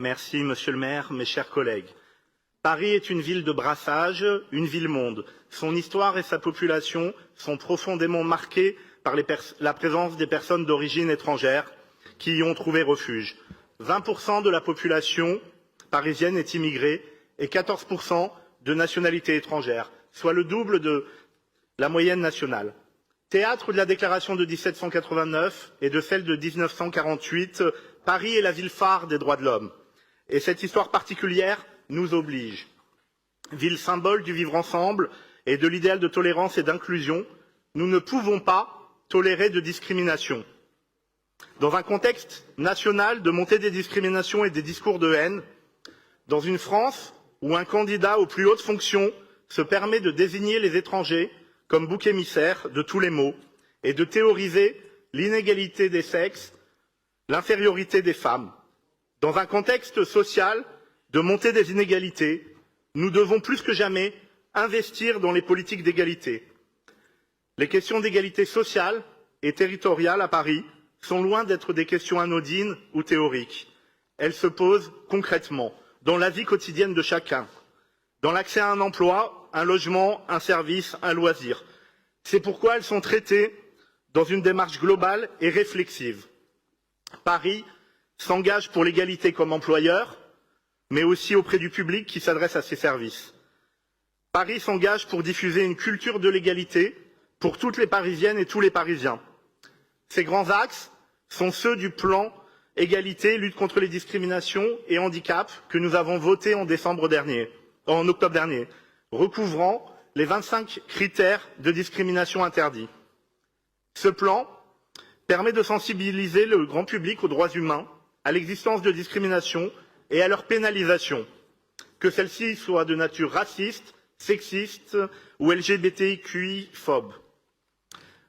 Merci, Monsieur le maire, mes chers collègues. Paris est une ville de brassage, une ville-monde. Son histoire et sa population sont profondément marquées par la présence des personnes d'origine étrangère qui y ont trouvé refuge. 20% de la population parisienne est immigrée et 14% de nationalité étrangère, soit le double de la moyenne nationale. Théâtre de la déclaration de 1789 et de celle de 1948, Paris est la ville phare des droits de l'homme. Et cette histoire particulière nous oblige. Ville symbole du vivre ensemble et de l'idéal de tolérance et d'inclusion, nous ne pouvons pas tolérer de discrimination. Dans un contexte national de montée des discriminations et des discours de haine, dans une France où un candidat aux plus hautes fonctions se permet de désigner les étrangers comme bouc émissaire de tous les maux et de théoriser l'inégalité des sexes, l'infériorité des femmes. Dans un contexte social de montée des inégalités, nous devons plus que jamais investir dans les politiques d'égalité. Les questions d'égalité sociale et territoriale à Paris sont loin d'être des questions anodines ou théoriques. Elles se posent concrètement dans la vie quotidienne de chacun, dans l'accès à un emploi, un logement, un service, un loisir. C'est pourquoi elles sont traitées dans une démarche globale et réflexive. Paris s'engage pour l'égalité comme employeur, mais aussi auprès du public qui s'adresse à ses services. Paris s'engage pour diffuser une culture de l'égalité pour toutes les Parisiennes et tous les Parisiens. Ces grands axes sont ceux du plan Égalité, lutte contre les discriminations et handicap que nous avons voté en octobre dernier, recouvrant les 25 critères de discrimination interdits. Ce plan permet de sensibiliser le grand public aux droits humains, à l'existence de discrimination et à leur pénalisation, que celle-ci soit de nature raciste, sexiste ou LGBTQI-phobe.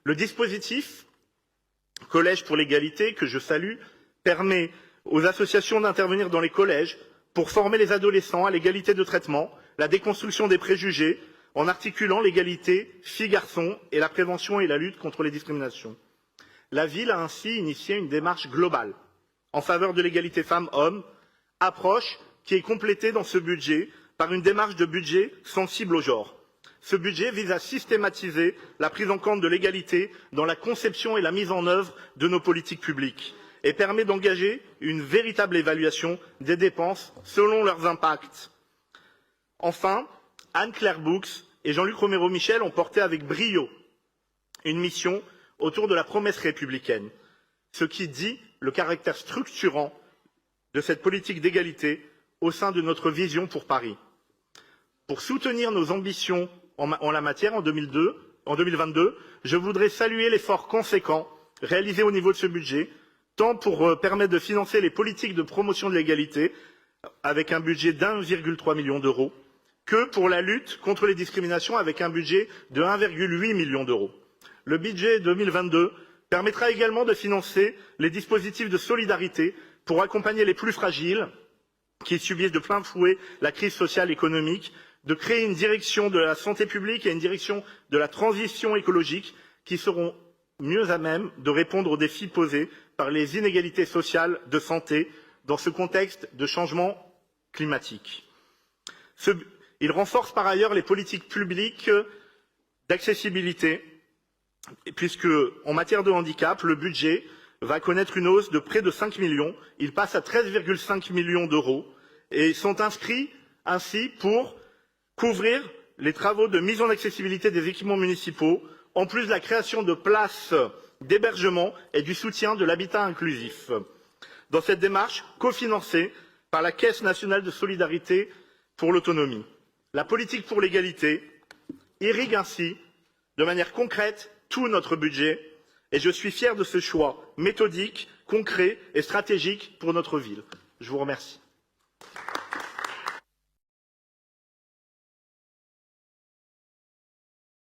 Le dispositif Collège pour l'égalité, que je salue, permet aux associations d'intervenir dans les collèges pour former les adolescents à l'égalité de traitement, la déconstruction des préjugés, en articulant l'égalité filles-garçons et la prévention et la lutte contre les discriminations. La ville a ainsi initié une démarche globale en faveur de l'égalité femmes-hommes, approche qui est complétée dans ce budget par une démarche de budget sensible au genre. Ce budget vise à systématiser la prise en compte de l'égalité dans la conception et la mise en œuvre de nos politiques publiques et permet d'engager une véritable évaluation des dépenses selon leurs impacts. Enfin, Anne-Claire Boux et Jean-Luc Romero-Michel ont porté avec brio une mission autour de la promesse républicaine, ce qui dit le caractère structurant de cette politique d'égalité au sein de notre vision pour Paris. Pour soutenir nos ambitions en la matière en 2022, je voudrais saluer l'effort conséquent réalisé au niveau de ce budget, tant pour permettre de financer les politiques de promotion de l'égalité, avec un budget d'1,3 million d'euros, que pour la lutte contre les discriminations, avec un budget de 1,8 million d'euros. Le budget 2022 permettra également de financer les dispositifs de solidarité pour accompagner les plus fragiles qui subissent de plein fouet la crise sociale et économique, de créer une direction de la santé publique et une direction de la transition écologique qui seront mieux à même de répondre aux défis posés par les inégalités sociales de santé dans ce contexte de changement climatique. Il renforce par ailleurs les politiques publiques d'accessibilité, puisque en matière de handicap, le budget va connaître une hausse de près de 5 millions. Il passe à 13,5 millions d'euros et sont inscrits ainsi pour couvrir les travaux de mise en accessibilité des équipements municipaux, en plus de la création de places d'hébergement et du soutien de l'habitat inclusif. Dans cette démarche cofinancée par la Caisse nationale de solidarité pour l'autonomie. La politique pour l'égalité irrigue ainsi de manière concrète tout notre budget et je suis fier de ce choix méthodique, concret et stratégique pour notre ville. Je vous remercie.